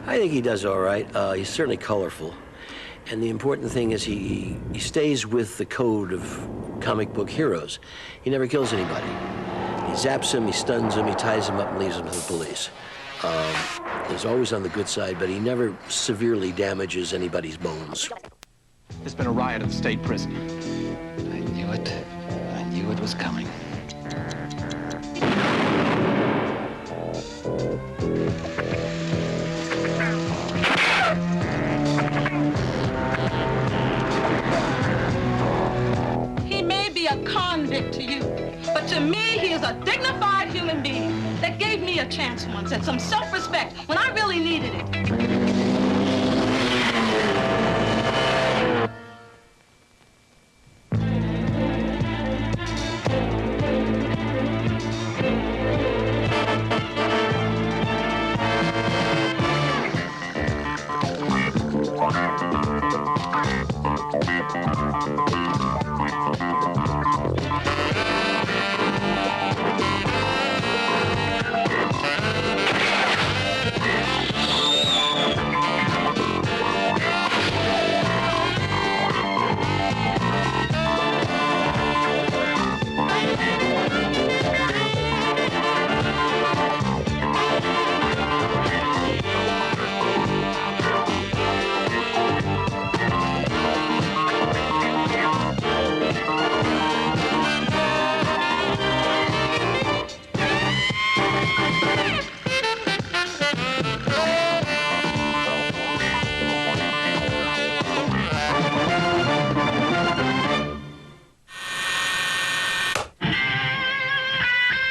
I think he does all right. He's certainly colorful. And the important thing is he stays with the code of comic book heroes. He never kills anybody. He zaps him, he stuns him, he ties him up and leaves him to the police. He's always on the good side, but he never severely damages anybody's bones. There's been a riot at the state prison. I knew it. I knew it was coming. He may be a convict to you, but to me, he is a dignified human being that gave me a chance once and some self-respect when I really needed it.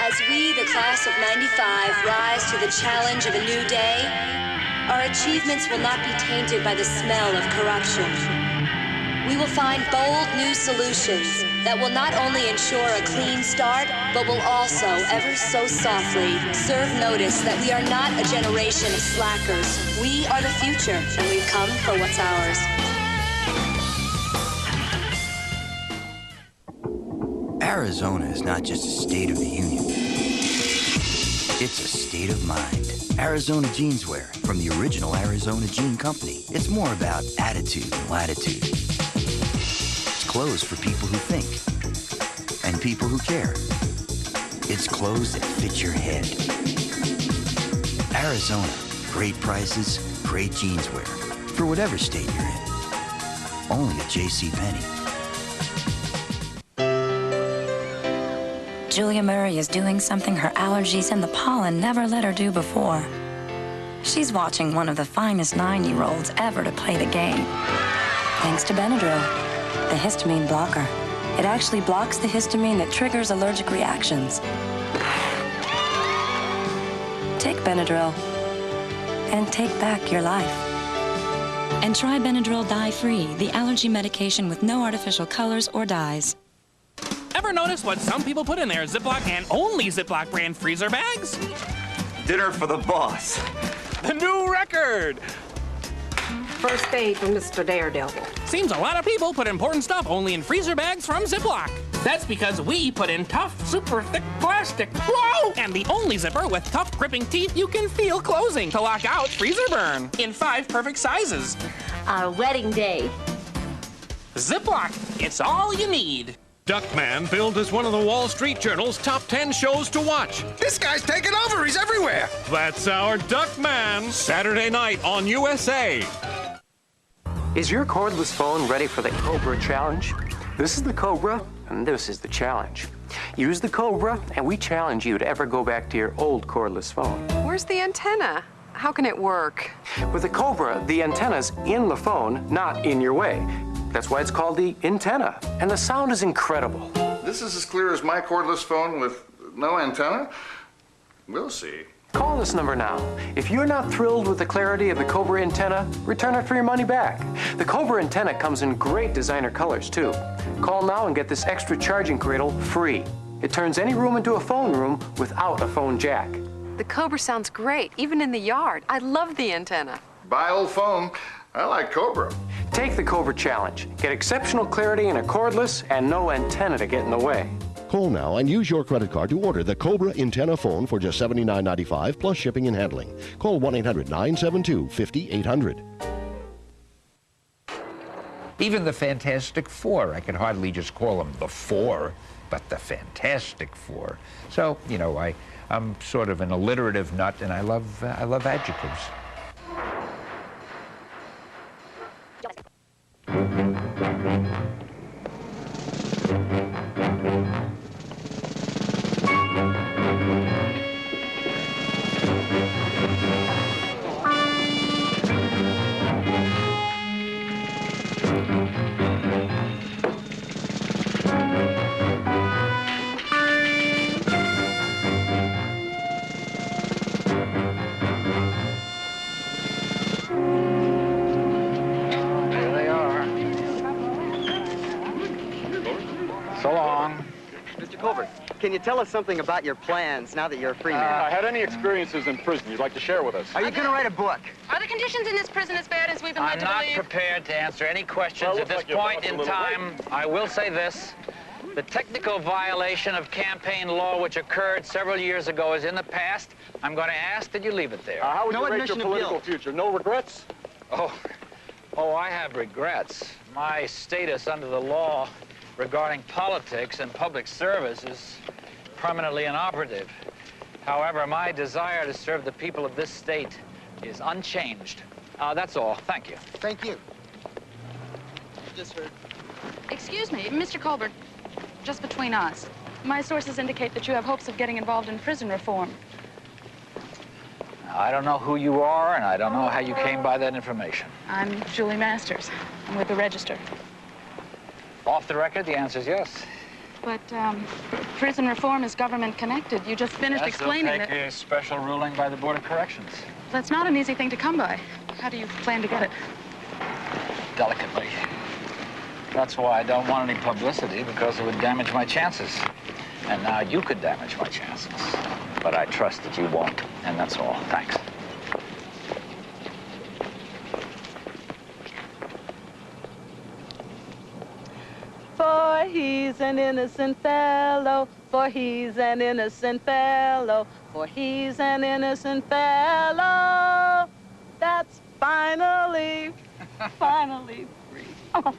As we, the class of '95, rise to the challenge of a new day, our achievements will not be tainted by the smell of corruption. We will find bold new solutions that will not only ensure a clean start, but will also, ever so softly, serve notice that we are not a generation of slackers. We are the future, and we've come for what's ours. Arizona is not just a state of the union. It's a state of mind. Arizona Jeanswear from the original Arizona Jean Company. It's more about attitude and latitude. It's clothes for people who think and people who care. It's clothes that fit your head. Arizona, great prices, great jeanswear for whatever state you're in. Only at JCPenney. Julia Murray is doing something her allergies and the pollen never let her do before. She's watching one of the finest 9-year-olds ever to play the game. Thanks to Benadryl, the histamine blocker. It actually blocks the histamine that triggers allergic reactions. Take Benadryl and take back your life. And try Benadryl dye-free, the allergy medication with no artificial colors or dyes. Ever notice what some people put in their Ziploc and only Ziploc brand freezer bags? Dinner for the boss. The new record! First aid from Mr. Daredevil. Seems a lot of people put important stuff only in freezer bags from Ziploc. That's because we put in tough, super thick plastic. Whoa! And the only zipper with tough, gripping teeth you can feel closing to lock out freezer burn in 5 perfect sizes. Our wedding day. Ziploc, it's all you need. Duckman billed as one of the Wall Street Journal's top 10 shows to watch. This guy's taking over. He's everywhere. That's our Duckman. Saturday night on USA. Is your cordless phone ready for the Cobra Challenge? This is the Cobra, and this is the challenge. Use the Cobra, and we challenge you to ever go back to your old cordless phone. Where's the antenna? How can it work? With the Cobra, the antenna's in the phone, not in your way. That's why it's called the antenna, and the sound is incredible. This is as clear as my cordless phone with no antenna? We'll see. Call this number now. If you're not thrilled with the clarity of the Cobra antenna, return it for your money back. The Cobra antenna comes in great designer colors, too. Call now and get this extra charging cradle free. It turns any room into a phone room without a phone jack. The Cobra sounds great, even in the yard. I love the antenna. Buy old phone. I like Cobra. Take the Cobra Challenge. Get exceptional clarity in a cordless and no antenna to get in the way. Call now and use your credit card to order the Cobra Antenna phone for just $79.95 plus shipping and handling. Call 1-800-972-5800. Even the Fantastic Four, I can hardly just call them the Four, but the Fantastic Four. So, you know, I'm sort of an alliterative nut, and I love adjectives. Can you tell us something about your plans now that you're a free man? I had any experiences in prison you'd like to share with us? Are you going to write a book? Are the conditions in this prison as bad as we've been led to I'm believe? not prepared to answer any questions at this point in time. I will say this. The technical violation of campaign law which occurred several years ago is in the past. I'm going to ask that you leave it there. How would you rate your political future? No regrets? Oh, I have regrets. My status under the law regarding politics and public service is permanently inoperative. However, my desire to serve the people of this state is unchanged. That's all. Thank you. Thank you. Just heard. Excuse me, Mr. Colbert, just between us. My sources indicate that you have hopes of getting involved in prison reform. I don't know who you are, and I don't know how you came by that information. I'm Julie Masters. I'm with the Register. Off the record, the answer is yes. But prison reform is government-connected. You just finished explaining that... Yes, a special ruling by the Board of Corrections. That's not an easy thing to come by. How do you plan to get it? Delicately. That's why I don't want any publicity, because it would damage my chances. And now you could damage my chances. But I trust that you won't, and that's all. Thanks. For he's an innocent fellow, for he's an innocent fellow, for he's an innocent fellow. That's finally free. Oh.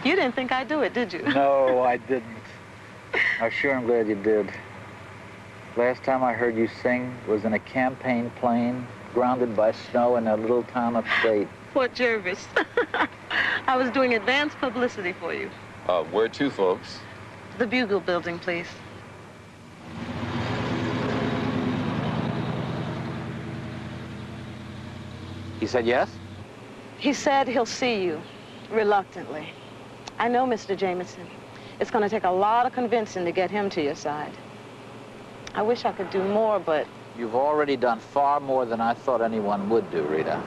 You didn't think I'd do it, did you? No, I didn't. I'm sure I'm glad you did. Last time I heard you sing was in a campaign plane grounded by snow in a little town upstate. Port Jervis. I was doing advanced publicity for you. Where to, folks? The Bugle building, please. He said yes? He said he'll see you, reluctantly. I know, Mr. Jameson. It's going to take a lot of convincing to get him to your side. I wish I could do more, but... You've already done far more than I thought anyone would do, Rita.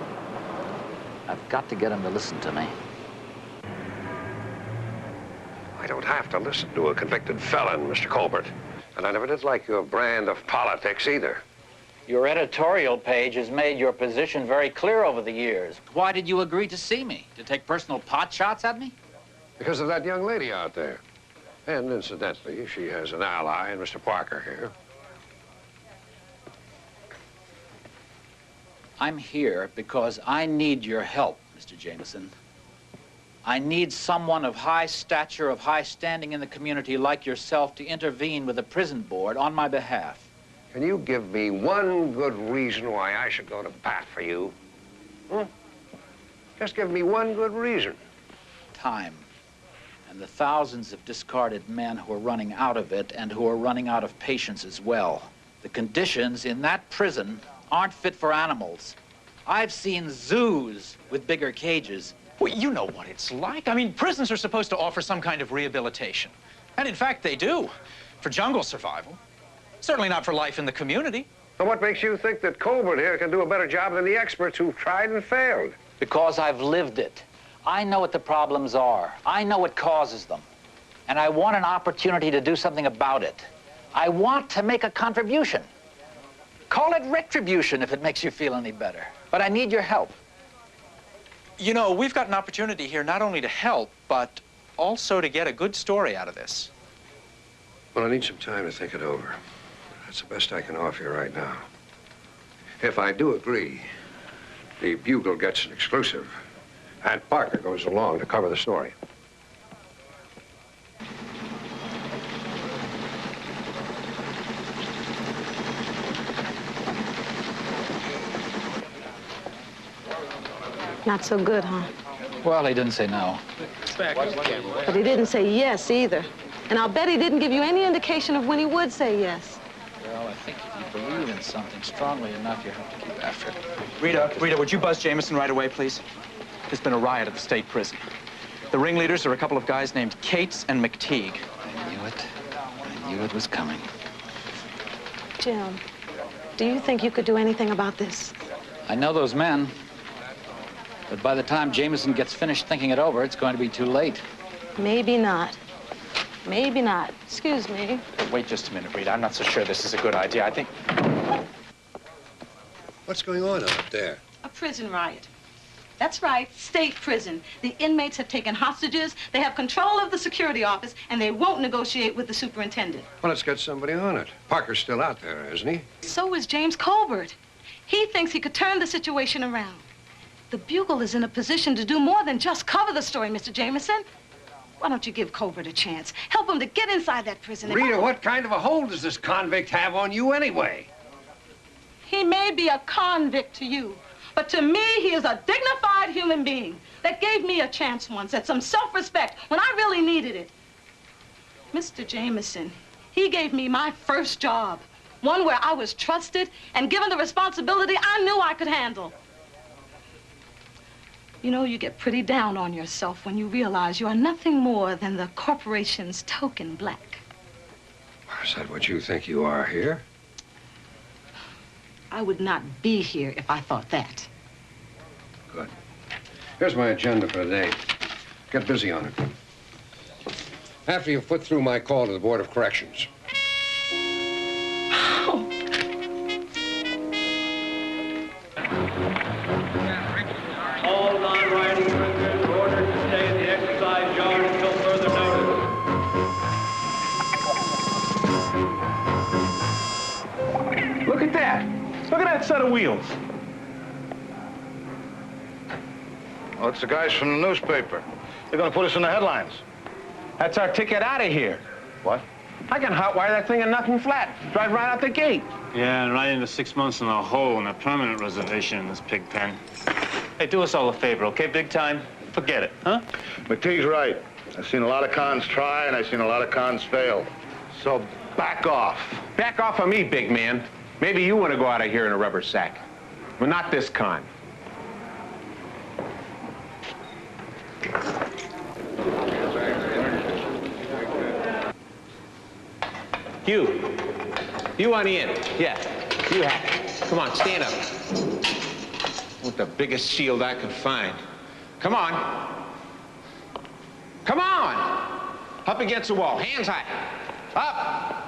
I've got to get him to listen to me. I don't have to listen to a convicted felon, Mr. Colbert. And I never did like your brand of politics either. Your editorial page has made your position very clear over the years. Why did you agree to see me? To take personal pot shots at me? Because of that young lady out there. And incidentally, she has an ally in Mr. Parker here. I'm here because I need your help, Mr. Jameson. I need someone of high stature, of high standing in the community like yourself to intervene with the prison board on my behalf. Can you give me one good reason why I should go to bat for you? Just give me one good reason. Time. And the thousands of discarded men who are running out of it and who are running out of patience as well. The conditions in that prison aren't fit for animals. I've seen zoos with bigger cages. Well, you know what it's like. I mean, prisons are supposed to offer some kind of rehabilitation. And in fact, they do. For jungle survival. Certainly not for life in the community. So what makes you think that Colbert here can do a better job than the experts who've tried and failed? Because I've lived it. I know what the problems are. I know what causes them. And I want an opportunity to do something about it. I want to make a contribution. Call it retribution if it makes you feel any better. But I need your help. You know, we've got an opportunity here not only to help, but also to get a good story out of this. Well, I need some time to think it over. That's the best I can offer you right now. If I do agree, the Bugle gets an exclusive, and Parker goes along to cover the story. Not so good, huh? Well, he didn't say no. But he didn't say yes either. And I'll bet he didn't give you any indication of when he would say yes. Well, I think if you believe in something strongly enough, you have to keep after it. Rita, would you buzz Jameson right away, please? There's been a riot at the state prison. The ringleaders are a couple of guys named Cates and McTeague. I knew it. I knew it was coming. Jim, do you think you could do anything about this? I know those men. But by the time Jameson gets finished thinking it over, it's going to be too late. Maybe not. Maybe not. Excuse me. Wait just a minute, Rita. I'm not so sure this is a good idea. I think... What's going on out there? A prison riot. That's right, state prison. The inmates have taken hostages, they have control of the security office, and they won't negotiate with the superintendent. Well, let's get somebody on it. Parker's still out there, isn't he? So is James Colbert. He thinks he could turn the situation around. The Bugle is in a position to do more than just cover the story, Mr. Jameson. Why don't you give Colbert a chance? Help him to get inside that prison. Rita, what kind of a hold does this convict have on you anyway? He may be a convict to you, but to me, he is a dignified human being that gave me a chance once at some self-respect when I really needed it. Mr. Jameson, he gave me my first job, one where I was trusted and given the responsibility I knew I could handle. You know, you get pretty down on yourself when you realize you are nothing more than the corporation's token black. Is that what you think you are here? I would not be here if I thought that. Good. Here's my agenda for today. Get busy on it. After you've put through my call to the Board of Corrections. All non-riding prisoners are ordered to stay in the exercise yard until further notice. Look at that. Look at that set of wheels. Well, it's the guys from the newspaper. They're going to put us in the headlines. That's our ticket out of here. What? I can hotwire that thing and nothing flat. Drive right out the gate. Yeah, and right into 6 months in a hole and a permanent reservation in this pig pen. Hey, do us all a favor, okay? Big time. Forget it, huh? McTeague's right. I've seen a lot of cons try, and I've seen a lot of cons fail. So back off. Back off of me, big man. Maybe you want to go out of here in a rubber sack. But not this con. You on the end. Yeah, you have it. Come on, stand up. With the biggest shield I could find. Come on. Come on. Up against the wall, hands high. Up.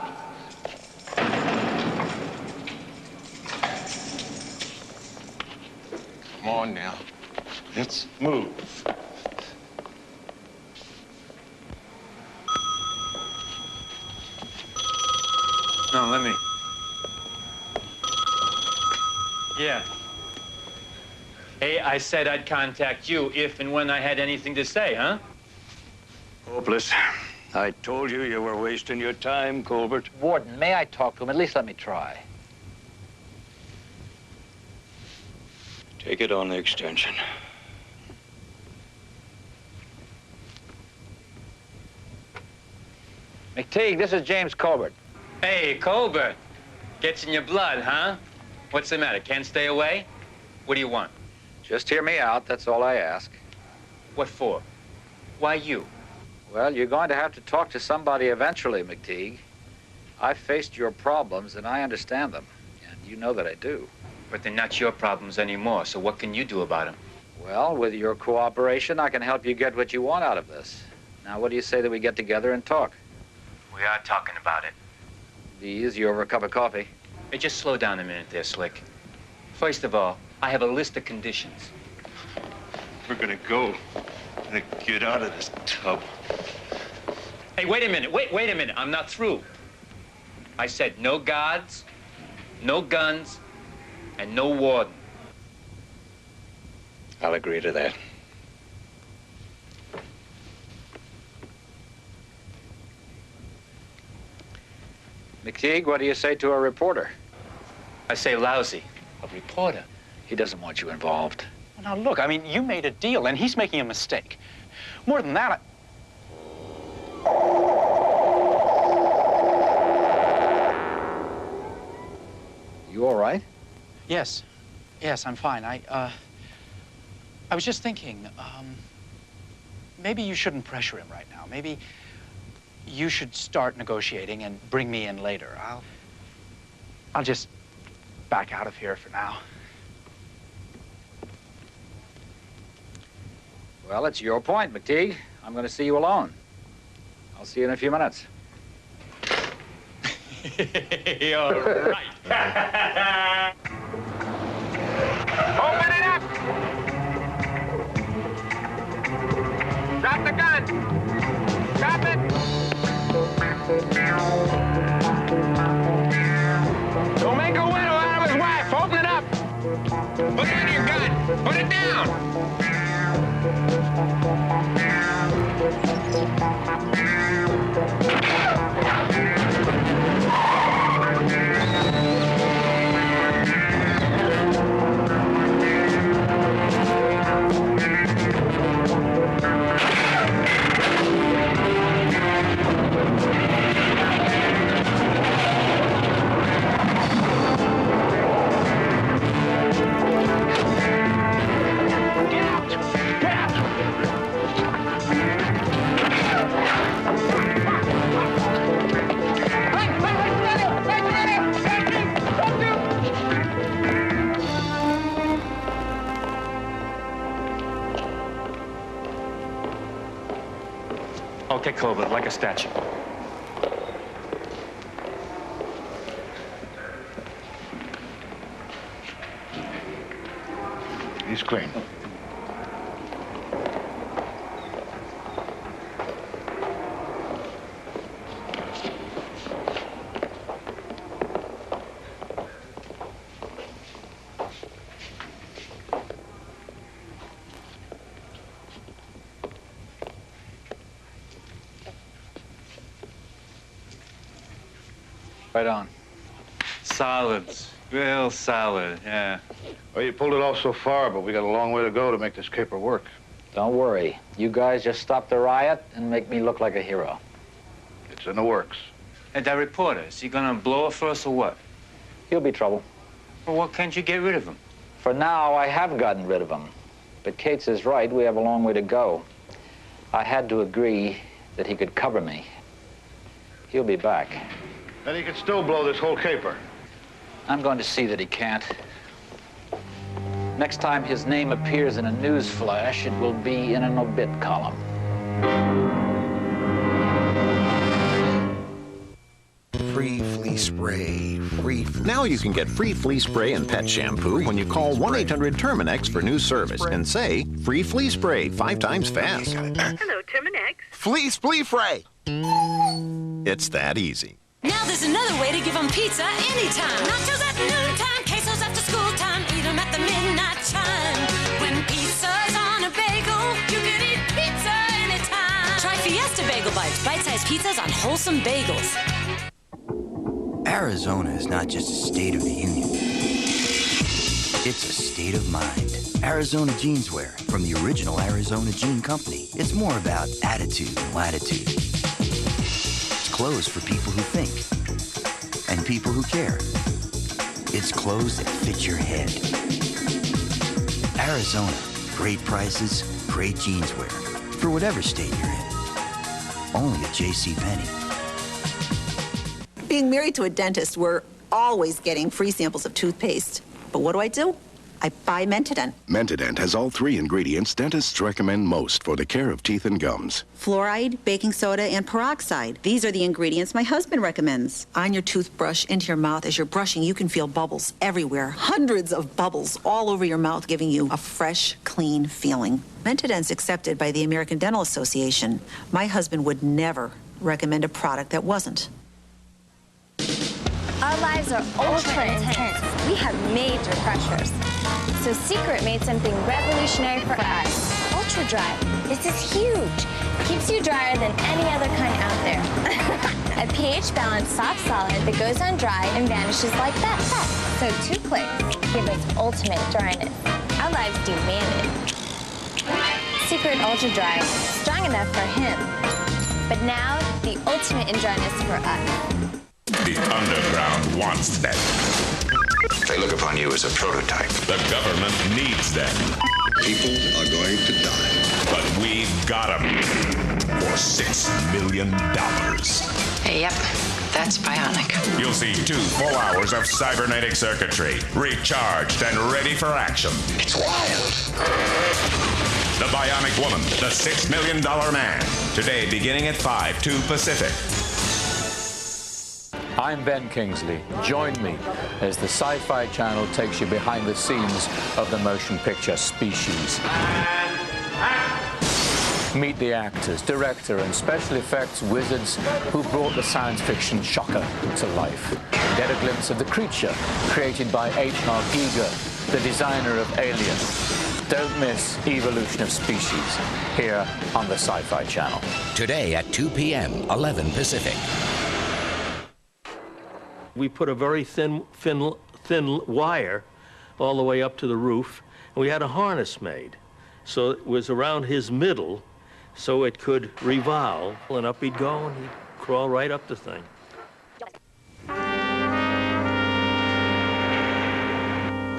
Come on now. Let's move. No, let me. Yeah. Hey, I said I'd contact you if and when I had anything to say, huh? Hopeless. I told you you were wasting your time, Colbert. Warden, may I talk to him? At least let me try. Take it on the extension. McTeague, this is James Colbert. Hey, Colbert. Gets in your blood, huh? What's the matter? Can't stay away? What do you want? Just hear me out, that's all I ask. What for? Why you? Well, you're going to have to talk to somebody eventually, McTeague. I've faced your problems, and I understand them. And you know that I do. But they're not your problems anymore, so what can you do about them? Well, with your cooperation, I can help you get what you want out of this. Now, what do you say that we get together and talk? We are talking about it. Be easy over a cup of coffee. Hey, just slow down a minute there, Slick. First of all, I have a list of conditions. We're gonna go. Gonna get out of this tub. Hey, wait a minute. Wait a minute. I'm not through. I said no guards, no guns, and no warden. I'll agree to that. McTeague, what do you say to a reporter? I say lousy. A reporter? He doesn't want you involved. Now, look, I mean, you made a deal, and he's making a mistake. More than that, You all right? Yes. Yes, I'm fine. I was just thinking, maybe you shouldn't pressure him right now. Maybe you should start negotiating and bring me in later. I'll just back out of here for now. Well, it's your point, McTeague. I'm going to see you alone. I'll see you in a few minutes. All right. Open it up! Drop the gun! Drop it! Don't make a widow out of his wife! Open it up! Put down your gun! Put it down! Okay, Clover, like a statue. He's clean. Right on. Solids. Real solid, yeah. Well, you pulled it off so far, but we got a long way to go to make this caper work. Don't worry. You guys just stop the riot and make me look like a hero. It's in the works. Hey, that reporter, is he gonna blow it for us or what? He'll be trouble. Well, why can't you get rid of him? For now, I have gotten rid of him. But Cates is right. We have a long way to go. I had to agree that he could cover me. He'll be back. Then he could still blow this whole caper. I'm going to see that he can't. Next time his name appears in a news flash, it will be in an obit column. Free flea spray. Now you can get free flea spray and pet shampoo when you call 1-800-TERMINEX for new service and say free flea spray 5 times fast. Hello, Terminex. Flea spray. It's that easy. Now there's another way to give them pizza anytime. Nachos at noontime, quesos after school time, eat them at the midnight chime. When pizza's on a bagel, you can eat pizza anytime. Try Fiesta Bagel Bites, bite-sized pizzas on wholesome bagels. Arizona is not just a state of the union. It's a state of mind. Arizona Jeanswear from the original Arizona Jean Company. It's more about attitude than latitude. It's clothes for people who think and people who care. It's clothes that fit your head. Arizona, great prices, great jeanswear for whatever state you're in. Only at JCPenney. Being married to a dentist, we're always getting free samples of toothpaste. But what do? I buy Mentadent. Mentadent has all 3 ingredients dentists recommend most for the care of teeth and gums. Fluoride, baking soda, and peroxide. These are the ingredients my husband recommends. On your toothbrush, into your mouth, as you're brushing, you can feel bubbles everywhere. Hundreds of bubbles all over your mouth, giving you a fresh, clean feeling. Mentadent's accepted by the American Dental Association. My husband would never recommend a product that wasn't. Our lives are ultra intense. We have major pressures. So Secret made something revolutionary for us. Ultra Dry. This is huge. Keeps you drier than any other kind out there. A pH-balanced soft solid that goes on dry and vanishes like that. So 2 clicks give us ultimate dryness. Our lives demand it. Secret Ultra Dry. Strong enough for him. But now, the ultimate in dryness for us. The underground wants them. They look upon you as a prototype. The government needs them. People are going to die. But we've got them for $6 million. Yep, that's bionic. You'll see 2 full hours of cybernetic circuitry, recharged and ready for action. It's wild. The Bionic Woman, the $6 million man. Today, beginning at 5, 2 Pacific. I'm Ben Kingsley. Join me as the Sci-Fi Channel takes you behind the scenes of the motion picture Species. Meet the actors, director, and special effects wizards who brought the science fiction shocker to life. Get a glimpse of the creature created by H.R. Giger, the designer of Alien. Don't miss Evolution of Species here on the Sci-Fi Channel. Today at 2 p.m., 11 Pacific. We put a very thin wire all the way up to the roof, and we had a harness made. So it was around his middle, so it could revolve, and up he'd go, and he'd crawl right up the thing.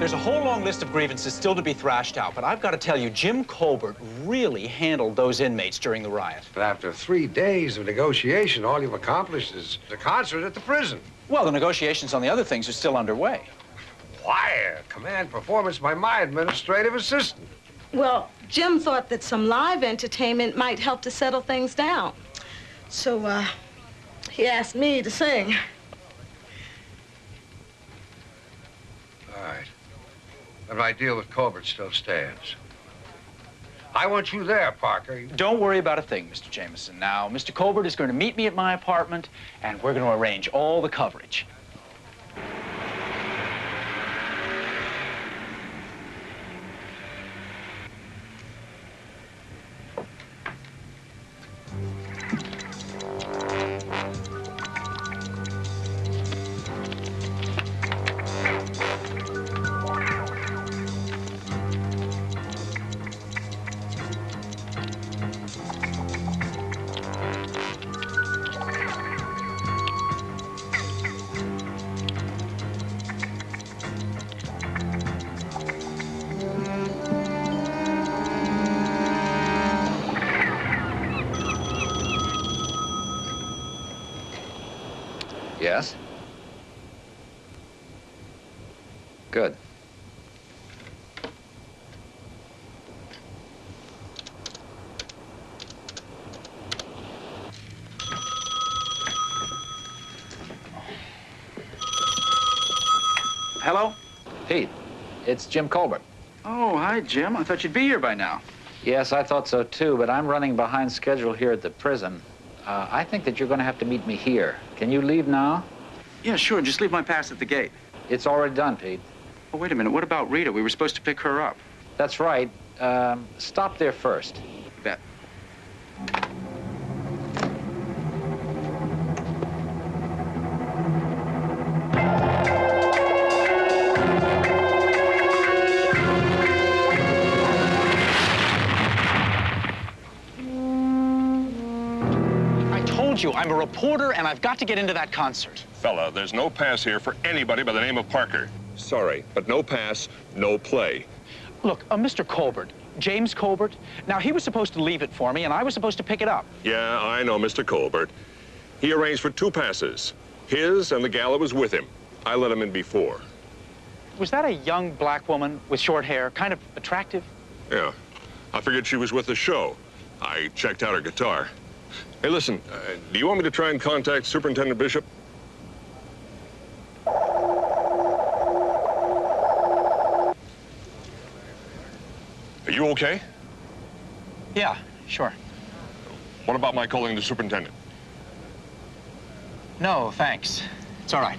There's a whole long list of grievances still to be thrashed out, but I've got to tell you, Jim Colbert really handled those inmates during the riot. But after 3 days of negotiation, all you've accomplished is the concert at the prison. Well, the negotiations on the other things are still underway. Wire, command performance by my administrative assistant. Well, Jim thought that some live entertainment might help to settle things down. So, he asked me to sing. All right. But my deal with Colbert still stands. I want you there, Parker. Don't worry about a thing, Mr. Jameson. Now, Mr. Colbert is going to meet me at my apartment, and we're going to arrange all the coverage. Yes? Good. Hello? Pete, it's Jim Colbert. Oh, hi, Jim. I thought you'd be here by now. Yes, I thought so too, but I'm running behind schedule here at the prison. I think that you're going to have to meet me here. Can you leave now? Yeah, sure. Just leave my pass at the gate. It's already done, Pete. Oh, wait a minute. What about Rita? We were supposed to pick her up. That's right. Stop there first. Bet. You. I'm a reporter, and I've got to get into that concert. Fella, there's no pass here for anybody by the name of Parker. Sorry, but no pass, no play. Look, Mr. Colbert, James Colbert, now he was supposed to leave it for me, and I was supposed to pick it up. Yeah, I know Mr. Colbert. He arranged for 2 passes. His and the gal that was with him. I let him in before. was that a young black woman with short hair, kind of attractive? Yeah. I figured she was with the show. I checked out her guitar. Hey, listen, do you want me to try and contact Superintendent Bishop? Are you okay? Yeah, sure. What about my calling the superintendent? No, thanks. It's all right.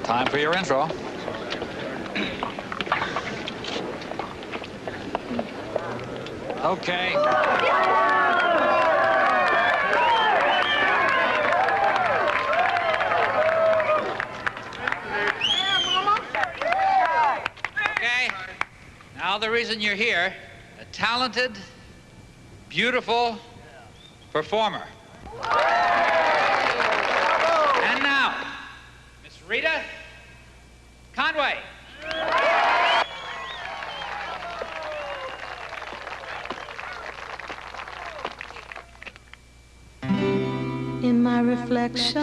Time for your intro. Okay. Okay. Now the reason you're here, a talented, beautiful performer. And now, Miss Rita Conway. In my reflection,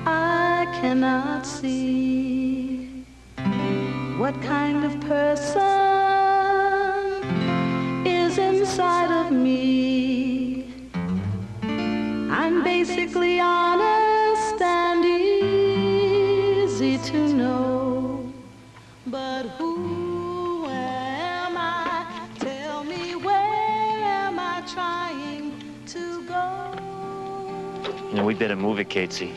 I cannot see what kind of person is inside of me. I'm basically honest and easy to know, but who am I? Tell me, where am I trying to go? You know, we better move it, Catesy,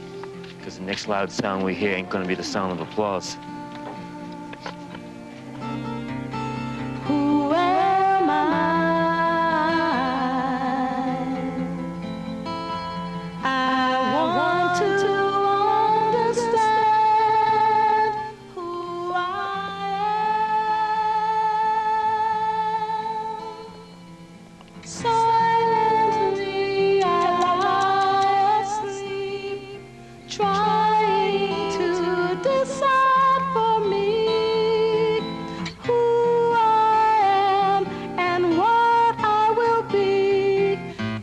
because the next loud sound we hear ain't gonna be the sound of applause. Who am I? I want to understand who I am. Silently I lie asleep, trying to decide for me who I am and what I will be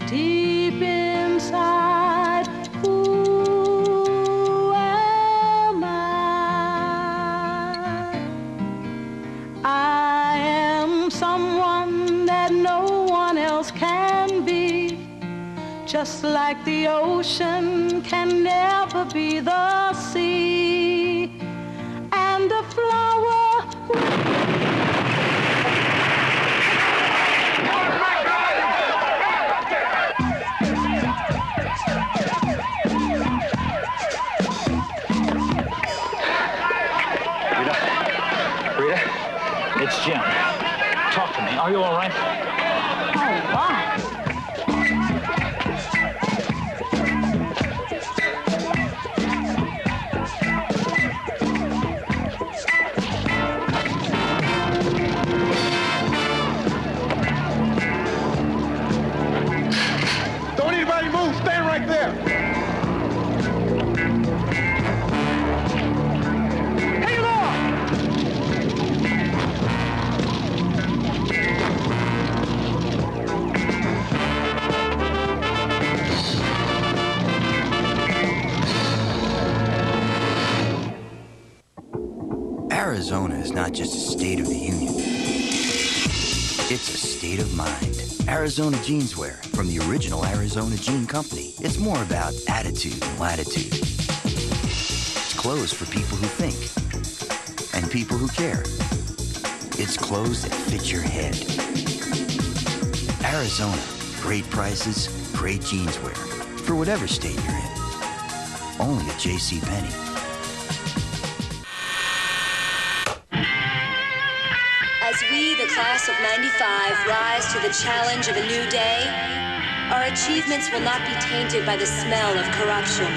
deep inside. Who am I? I am someone that no one else can be, just like the ocean can never be the sea, and a flower. Rita, it's Jim. Talk to me. Are you all right? Oh, wow. Don't anybody move. Stand right there. Hang on. Arizona is not just a state of the union. It's a state of mind. Arizona Jeanswear from the original Arizona Jean Company. It's more about attitude and latitude. It's clothes for people who think and people who care. It's clothes that fit your head. Arizona, great prices, great jeanswear for whatever state you're in. Only at JCPenney. As we, the class of '95, rise to the challenge of a new day, our achievements will not be tainted by the smell of corruption.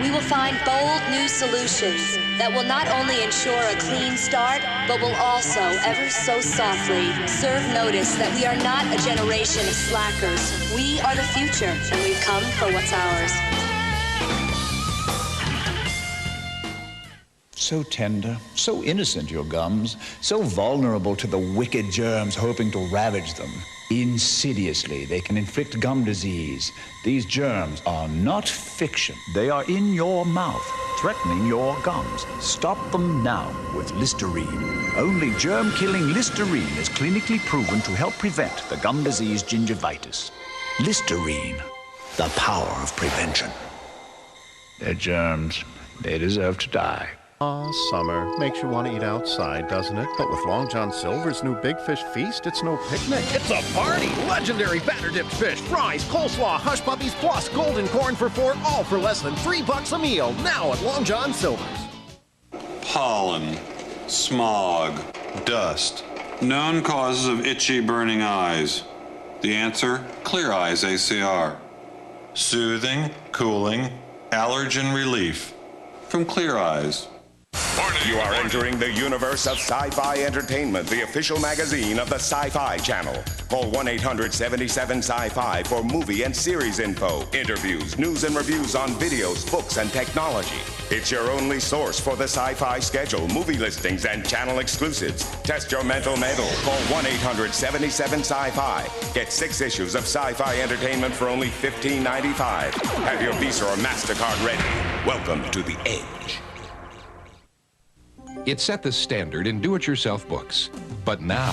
We will find bold new solutions that will not only ensure a clean start, but will also, ever so softly, serve notice that we are not a generation of slackers. We are the future, and we've come for what's ours. So tender, so innocent, your gums, so vulnerable to the wicked germs hoping to ravage them. Insidiously, they can inflict gum disease. These germs are not fiction. They are in your mouth, threatening your gums. Stop them now with Listerine. Only germ-killing Listerine is clinically proven to help prevent the gum disease gingivitis. Listerine, the power of prevention. They're germs. They deserve to die. Summer makes you want to eat outside, doesn't it? But with Long John Silver's new Big Fish Feast, it's no picnic. It's a party! Legendary batter-dipped fish, fries, coleslaw, hush puppies, plus golden corn for $4, all for less than $3 a meal. Now at Long John Silver's. Pollen, smog, dust. Known causes of itchy, burning eyes. The answer? Clear Eyes ACR. Soothing, cooling, allergen relief. From Clear Eyes. You are entering the universe of Sci-Fi Entertainment, the official magazine of the Sci-Fi Channel. Call 1-800-77-SCI-FI for movie and series info, interviews, news and reviews on videos, books, and technology. It's your only source for the Sci-Fi schedule, movie listings, and channel exclusives. Test your mental metal. Call 1-800-77-SCI-FI. Get 6 issues of Sci-Fi Entertainment for only $15.95. Have your Visa or MasterCard ready. Welcome to the Edge. It set the standard in do-it-yourself books. But now,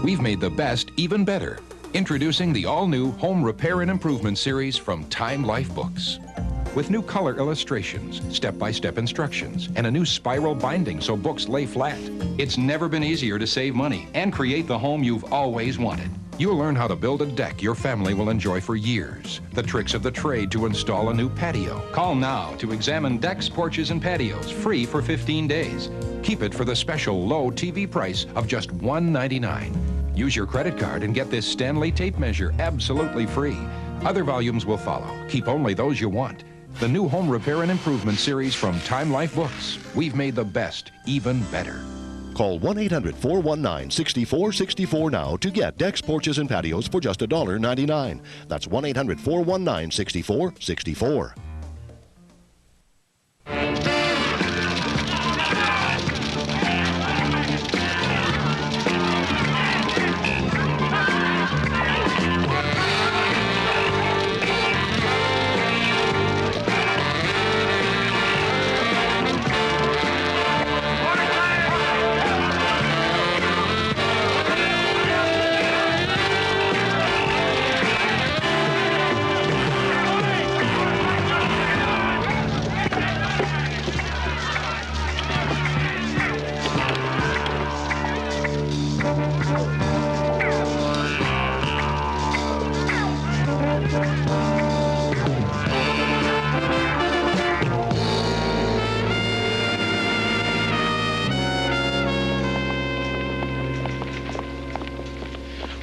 we've made the best even better. Introducing the all-new Home Repair and Improvement series from Time Life Books. With new color illustrations, step-by-step instructions, and a new spiral binding so books lay flat. It's never been easier to save money and create the home you've always wanted. You'll learn how to build a deck your family will enjoy for years. The tricks of the trade to install a new patio. Call now to examine decks, porches, and patios, free for 15 days. Keep it for the special low TV price of just $1.99. Use your credit card and get this Stanley tape measure absolutely free. Other volumes will follow. Keep only those you want. The new Home Repair and Improvement series from Time Life Books. We've made the best even better. Call 1-800-419-6464 now to get decks, porches, and patios for just $1.99. That's 1-800-419-6464.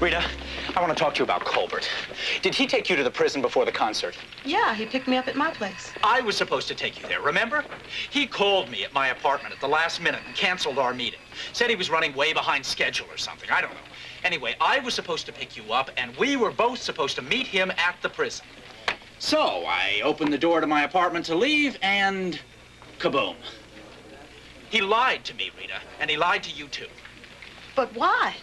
Rita, I want to talk to you about Colbert. Did he take you to the prison before the concert? Yeah, he picked me up at my place. I was supposed to take you there, remember? He called me at my apartment at the last minute and canceled our meeting. Said he was running way behind schedule or something, I don't know. Anyway, I was supposed to pick you up, and we were both supposed to meet him at the prison. So I opened the door to my apartment to leave, and kaboom. He lied to me, Rita, and he lied to you, too. But why?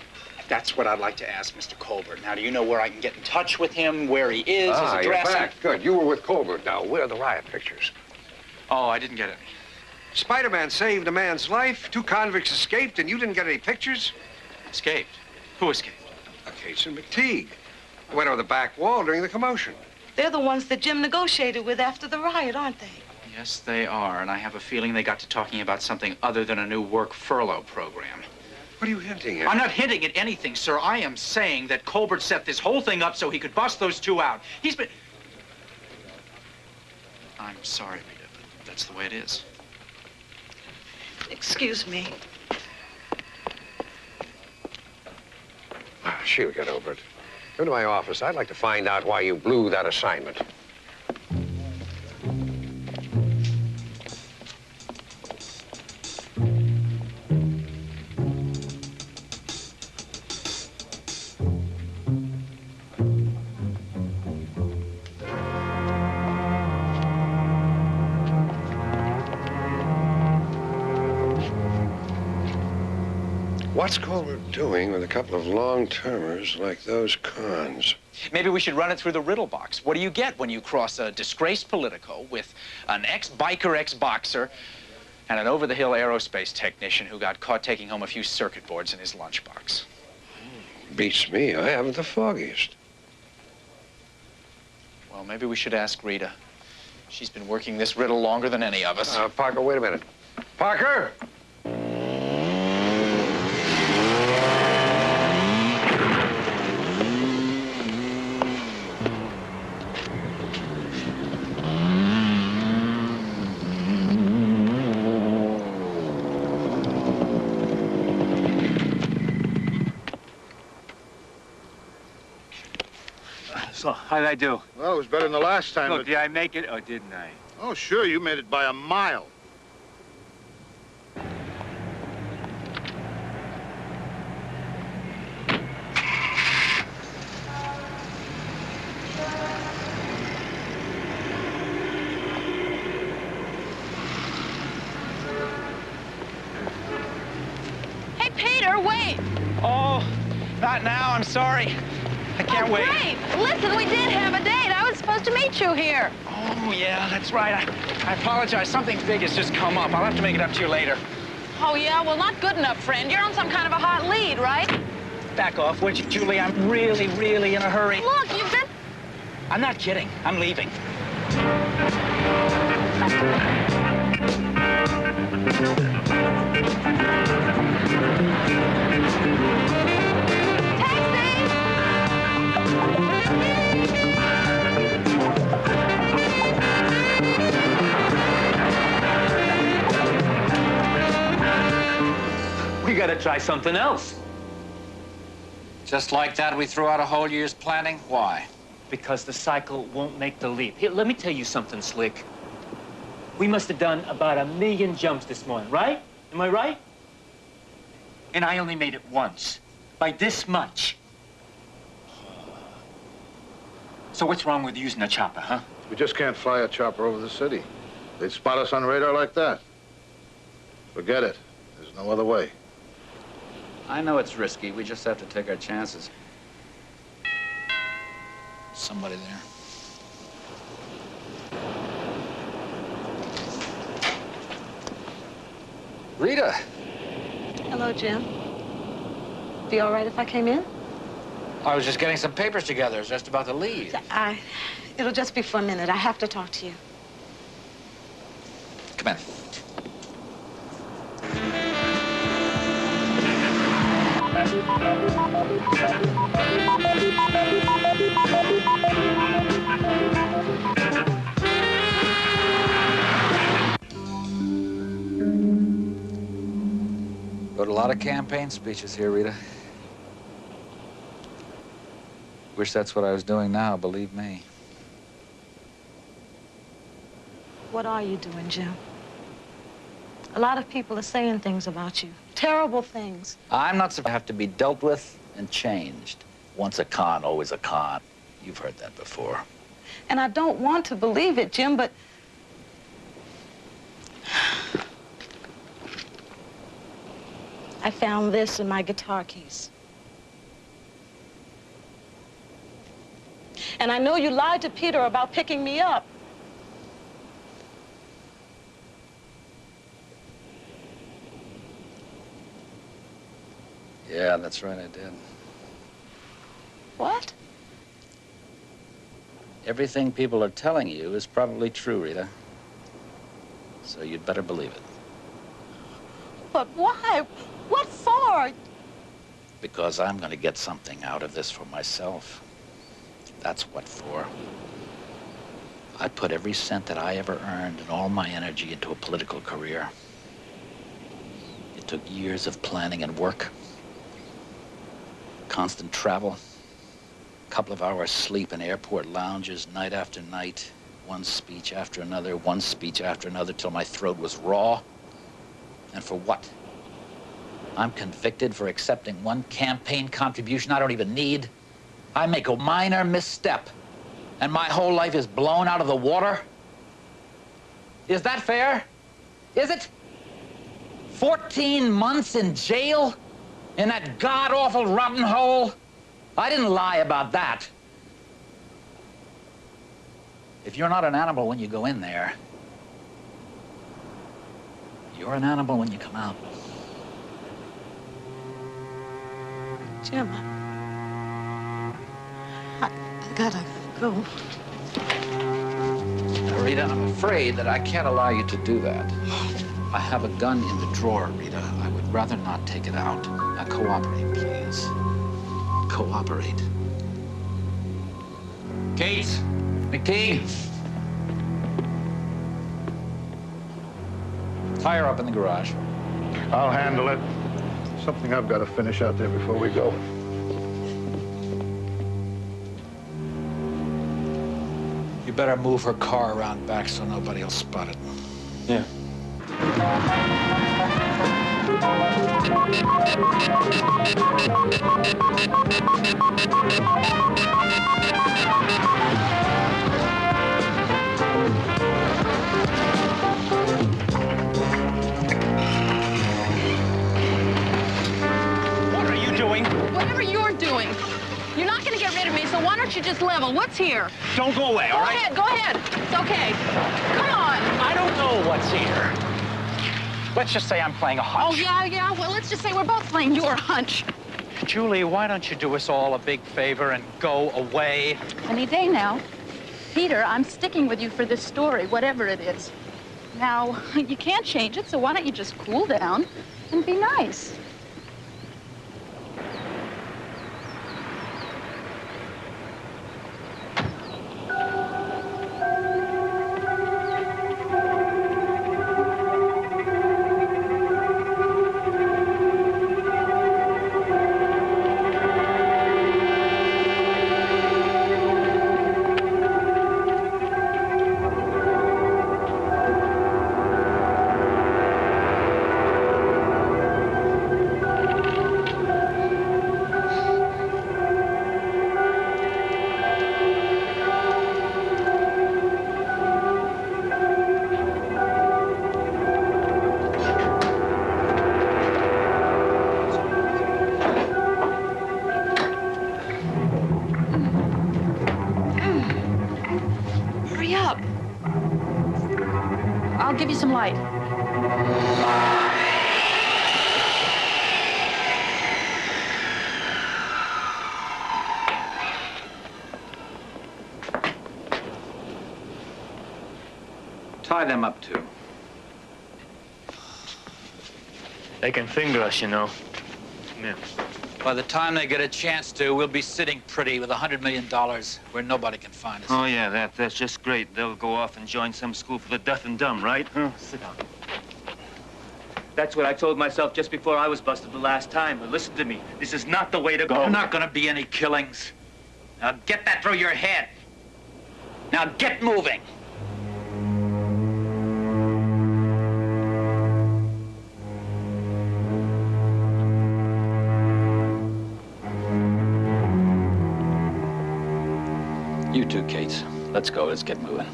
That's what I'd like to ask Mr. Colbert. Now, do you know where I can get in touch with him, where he is, his address? You're back. Good. You were with Colbert. Now, where are the riot pictures? Oh, I didn't get any. Spider-Man saved a man's life. 2 convicts escaped, and you didn't get any pictures? Escaped? Who escaped? Case and McTeague. Went over the back wall during the commotion. They're the ones that Jim negotiated with after the riot, aren't they? Yes, they are, and I have a feeling they got to talking about something other than a new work furlough program. What are you hinting at? I'm not hinting at anything, sir. I am saying that Colbert set this whole thing up so he could bust those 2 out. He's been... I'm sorry, Rita, but that's the way it is. Excuse me. She'll get over it. Come to my office. I'd like to find out why you blew that assignment. What's Culver doing with a couple of long-termers like those cons? Maybe we should run it through the riddle box. What do you get when you cross a disgraced Politico with an ex-biker, ex-boxer, and an over-the-hill aerospace technician who got caught taking home a few circuit boards in his lunchbox? Beats me. I haven't the foggiest. Well, maybe we should ask Rita. She's been working this riddle longer than any of us. Parker, wait a minute. Parker! So, how'd I do? Well, it was better than the last time. Look, did I make it or didn't I? Oh, sure, you made it by a mile. Hey, Peter, wait. Oh, not now. I'm sorry. I can't wait. Great. Listen, we did have a date. I was supposed to meet you here. Oh, yeah, that's right. I apologize. Something big has just come up. I'll have to make it up to you later. Oh, yeah? Well, not good enough, friend. You're on some kind of a hot lead, right? Back off, would you, Julie? I'm really, really in a hurry. Look, you've been... I'm not kidding. I'm leaving. We gotta try something else. Just like that, we threw out a whole year's planning? Why? Because the cycle won't make the leap. Here, let me tell you something, Slick. We must have done about 1 million jumps this morning, right? Am I right? And I only made it once, by this much. So what's wrong with using a chopper, huh? We just can't fly a chopper over the city. They'd spot us on radar like that. Forget it. There's no other way. I know it's risky. We just have to take our chances. Somebody there. Rita. Hello, Jim. Be all right if I came in? I was just getting some papers together. I was just about to leave. It'll just be for a minute. I have to talk to you. Come in. Wrote a lot of campaign speeches here, Rita. Wish that's what I was doing now, believe me. What are you doing, Jim? A lot of people are saying things about you. Terrible things. I'm not supposed to have to be dealt with and changed. Once a con, always a con. You've heard that before. And I don't want to believe it, Jim, but... I found this in my guitar case. And I know you lied to Peter about picking me up. Yeah, that's right, I did. What? Everything people are telling you is probably true, Rita. So you'd better believe it. But why? What for? Because I'm going to get something out of this for myself. That's what for. I put every cent that I ever earned and all my energy into a political career. It took years of planning and work. Constant travel. A couple of hours sleep in airport lounges night after night. One speech after another, one speech after another, till my throat was raw. And for what? I'm convicted for accepting one campaign contribution I don't even need. I make a minor misstep, and my whole life is blown out of the water? Is that fair? Is it? 14 months in jail? In that god-awful rotten hole? I didn't lie about that. If you're not an animal when you go in there, you're an animal when you come out. Jim, I gotta go. Rita, I'm afraid that I can't allow you to do that. I have a gun in the drawer, Rita. I would rather not take it out. Now, cooperate, please. Cooperate. Kate! McTeague! Tie her up in the garage. I'll handle it. Something I've got to finish out there before we go. You better move her car around back so nobody will spot it. Yeah. What are you doing? Whatever you're doing. You're not going to get rid of me, so why don't you just level? What's here? Don't go away, all right? Go ahead. It's okay. Come on. I don't know what's here. Let's just say I'm playing a hunch. Oh, yeah. Well, let's just say we're both playing your hunch. Julie, why don't you do us all a big favor and go away? Any day now. Peter, I'm sticking with you for this story, whatever it is. Now, you can't change it, so why don't you just cool down and be nice? Hurry up. I'll give you some light. Tie them up, too. They can finger us, you know. Yeah. By the time they get a chance to, we'll be sitting pretty with $100 million where nobody can find us. Oh, yeah, that's just great. They'll go off and join some school for the deaf and dumb, right? Huh? Sit down. That's what I told myself just before I was busted the last time. But listen to me. This is not the way to go. There are not going to be any killings. Now get that through your head. Now get moving. You too, Kate. Let's go. Let's get moving.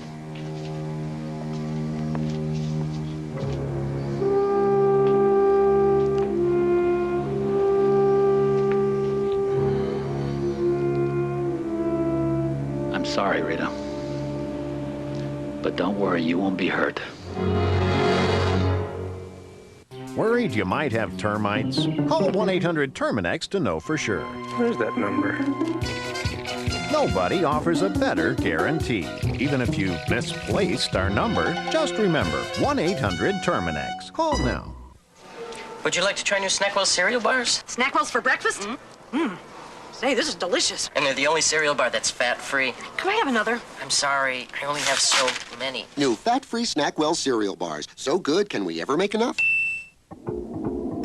I'm sorry, Rita. But don't worry, you won't be hurt. Worried you might have termites? Call 1-800-TERMINEX to know for sure. Where's that number? Nobody offers a better guarantee. Even if you misplaced our number, just remember 1-800-TERMINEX. Call now. Would you like to try new Snackwell cereal bars? Snackwells for breakfast? Say, this is delicious. And they're the only cereal bar that's fat-free. Can I have another? I'm sorry, I only have so many. New fat-free Snackwell cereal bars. So good, can we ever make enough?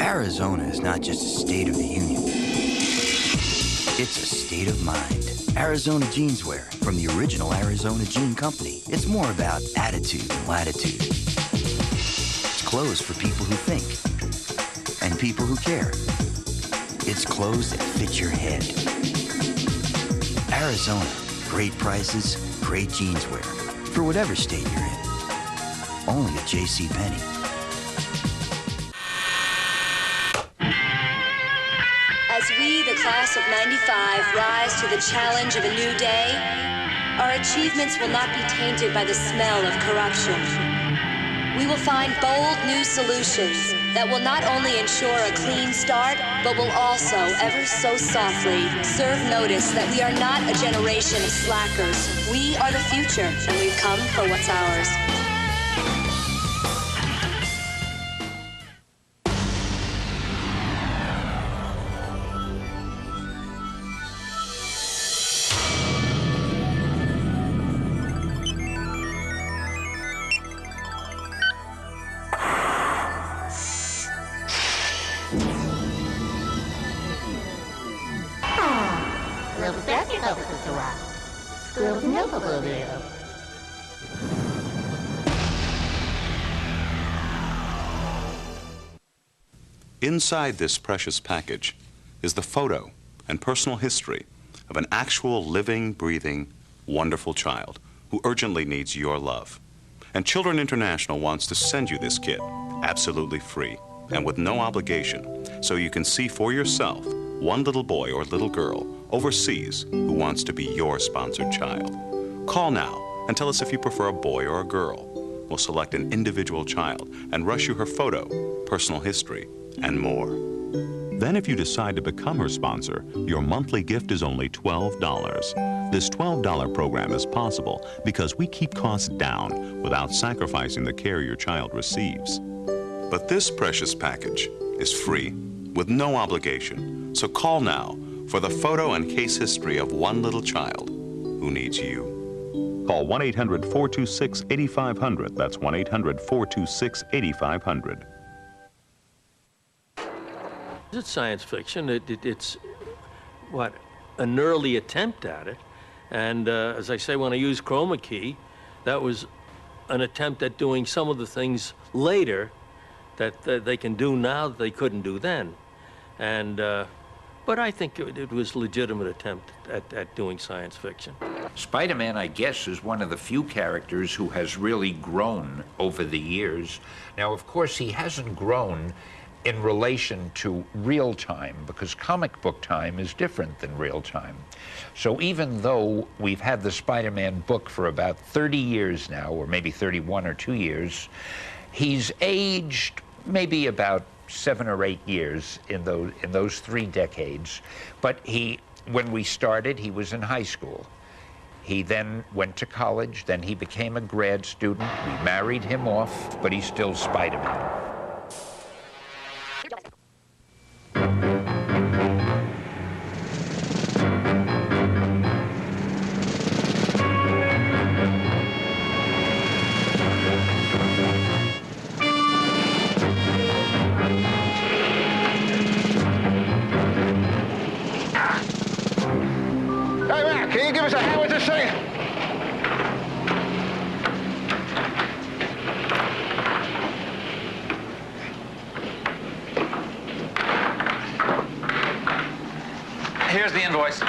Arizona is not just a state of the union. It's a state of mind. Arizona Jeanswear from the original Arizona Jean Company. It's more about attitude and latitude. It's clothes for people who think and people who care. It's clothes that fit your head. Arizona, great prices, great jeanswear for whatever state you're in. Only at JCPenney. class of '95 rise to the challenge of a new day, our achievements will not be tainted by the smell of corruption. We will find bold new solutions that will not only ensure a clean start, but will also, ever so softly, serve notice that we are not a generation of slackers. We are the future, and we've come for what's ours. Inside this precious package is the photo and personal history of an actual living, breathing, wonderful child who urgently needs your love. And Children International wants to send you this kit absolutely free and with no obligation, so you can see for yourself one little boy or little girl overseas who wants to be your sponsored child. Call now and tell us if you prefer a boy or a girl. We'll select an individual child and rush you her photo, personal history, and more. Then if you decide to become her sponsor, your monthly gift is only $12. This $12 program is possible because we keep costs down without sacrificing the care your child receives. But this precious package is free with no obligation. So call now for the photo and case history of one little child who needs you. Call 1-800-426-8500. That's 1-800-426-8500. It's science fiction. It's, what, an early attempt at it. And as I say, when I used chroma key, that was an attempt at doing some of the things later that they can do now that they couldn't do then. And, but I think it was a legitimate attempt at doing science fiction. Spider-Man, I guess, is one of the few characters who has really grown over the years. Now, of course, he hasn't grown in relation to real time, because comic book time is different than real time. So even though we've had the Spider-Man book for about 30 years now, or maybe 31 or 2 years, he's aged maybe about 7 or 8 years in those 3 decades. But when we started, he was in high school. He then went to college, then he became a grad student. We married him off, but he's still Spider-Man. Hey, Mac, can you give us a hand with this thing? Here's the invoice.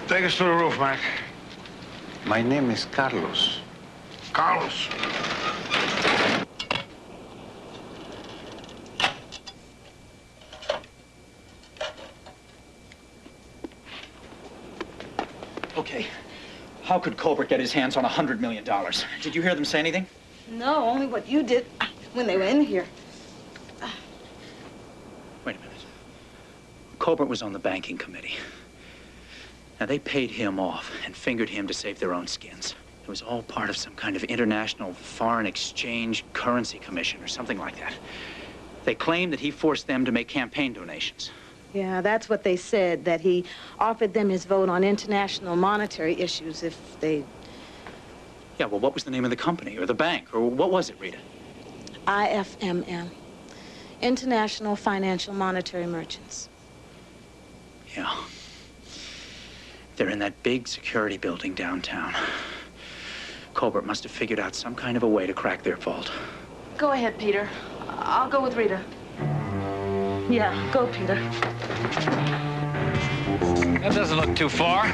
Take us to the roof, Mac. My name is Carlos. Carlos. Okay, how could Colbert get his hands on $100 million? Did you hear them say anything? No, only what you did when they were in here. Wait a minute. Colbert was on the banking committee. Now, they paid him off and fingered him to save their own skins. It was all part of some kind of international foreign exchange currency commission or something like that. They claimed that he forced them to make campaign donations. Yeah, that's what they said, that he offered them his vote on international monetary issues if they... Yeah, well, what was the name of the company or the bank? Or what was it, Rita? IFMM. International Financial Monetary Merchants. Yeah. They're in that big security building downtown. Colbert must have figured out some kind of a way to crack their vault. Go ahead, Peter. I'll go with Rita. Yeah, go, Peter. That doesn't look too far.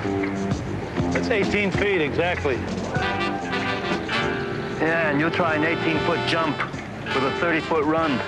That's 18 feet, exactly. Yeah, and you'll try an 18-foot jump. with a 30-foot run.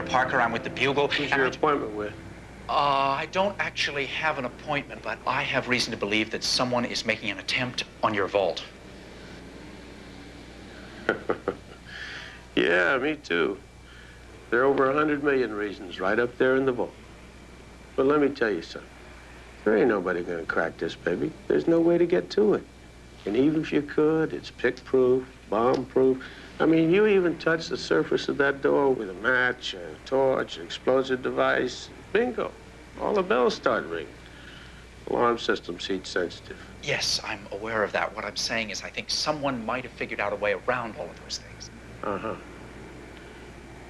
Parker. I'm with the Bugle. Who's your appointment with? I don't actually have an appointment, but I have reason to believe that someone is making an attempt on your vault. Yeah, me too. There are over 100 million reasons right up there in the vault. But let me tell you something. There ain't nobody gonna crack this, baby. There's no way to get to it. And even if you could, it's pick-proof, bomb-proof. I mean, you even touch the surface of that door with a match, a torch, an explosive device. Bingo. All the bells start ringing. Alarm system's heat sensitive. Yes, I'm aware of that. What I'm saying is I think someone might have figured out a way around all of those things. Uh-huh.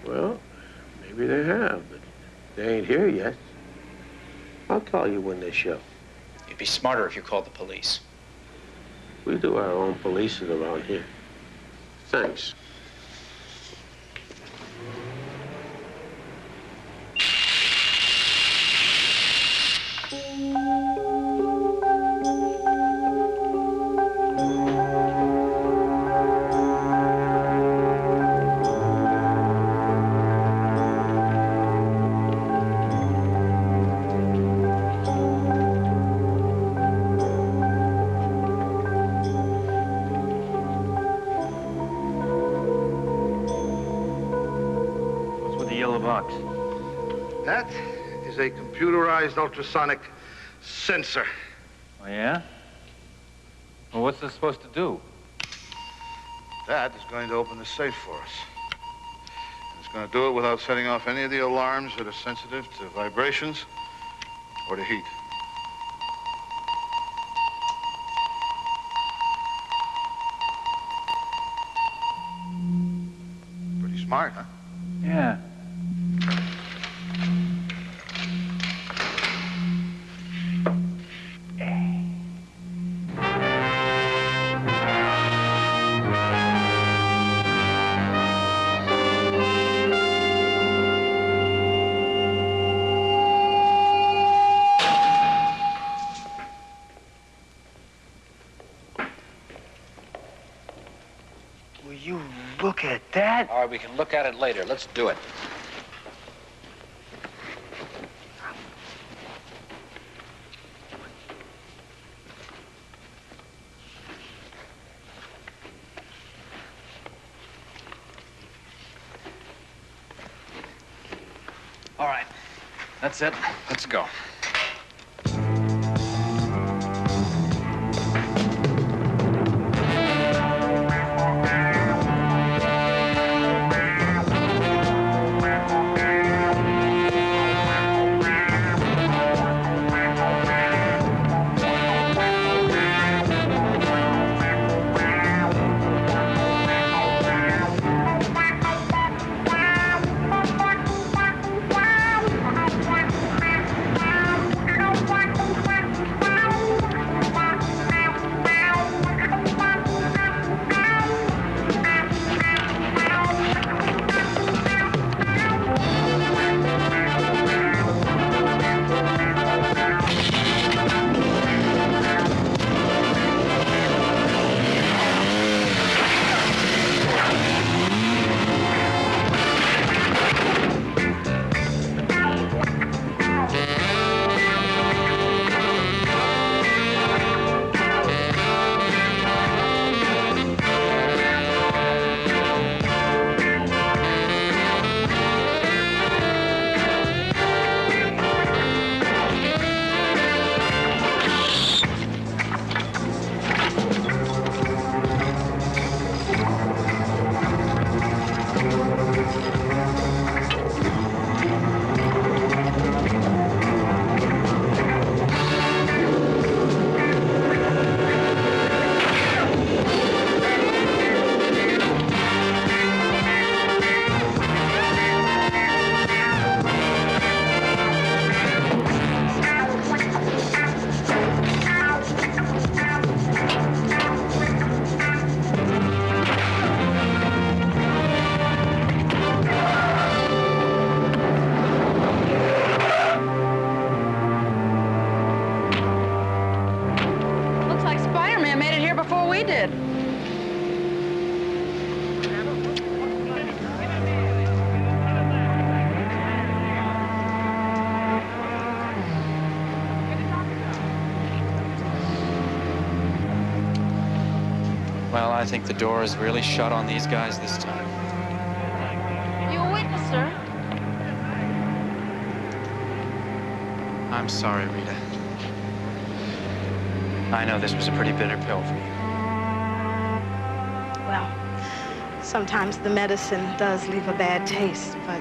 Well, maybe they have, but they ain't here yet. I'll call you when they show. It'd be smarter if you called the police. We do our own policing around here. Thanks. is a computerized ultrasonic sensor. Oh, yeah? Well, what's this supposed to do? That is going to open the safe for us. It's going to do it without setting off any of the alarms that are sensitive to vibrations or to heat. Pretty smart, huh? Yeah. Will you look at that? All right, we can look at it later. Let's do it. All right, that's it. Let's go. Well, I think the door is really shut on these guys this time. You a witness, sir? I'm sorry, Rita. I know this was a pretty bitter pill for you. Well, sometimes the medicine does leave a bad taste, but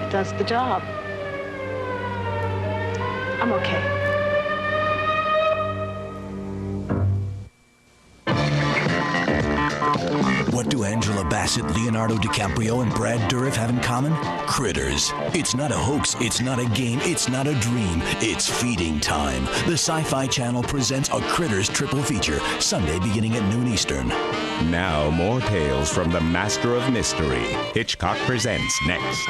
it does the job. I'm okay. What do Angela Bassett, Leonardo DiCaprio, and Brad Dourif have in common? Critters. It's not a hoax, it's not a game, it's not a dream. It's feeding time. The Sci-Fi Channel presents a Critters triple feature, Sunday beginning at noon Eastern. Now, more tales from the Master of Mystery. Hitchcock Presents next.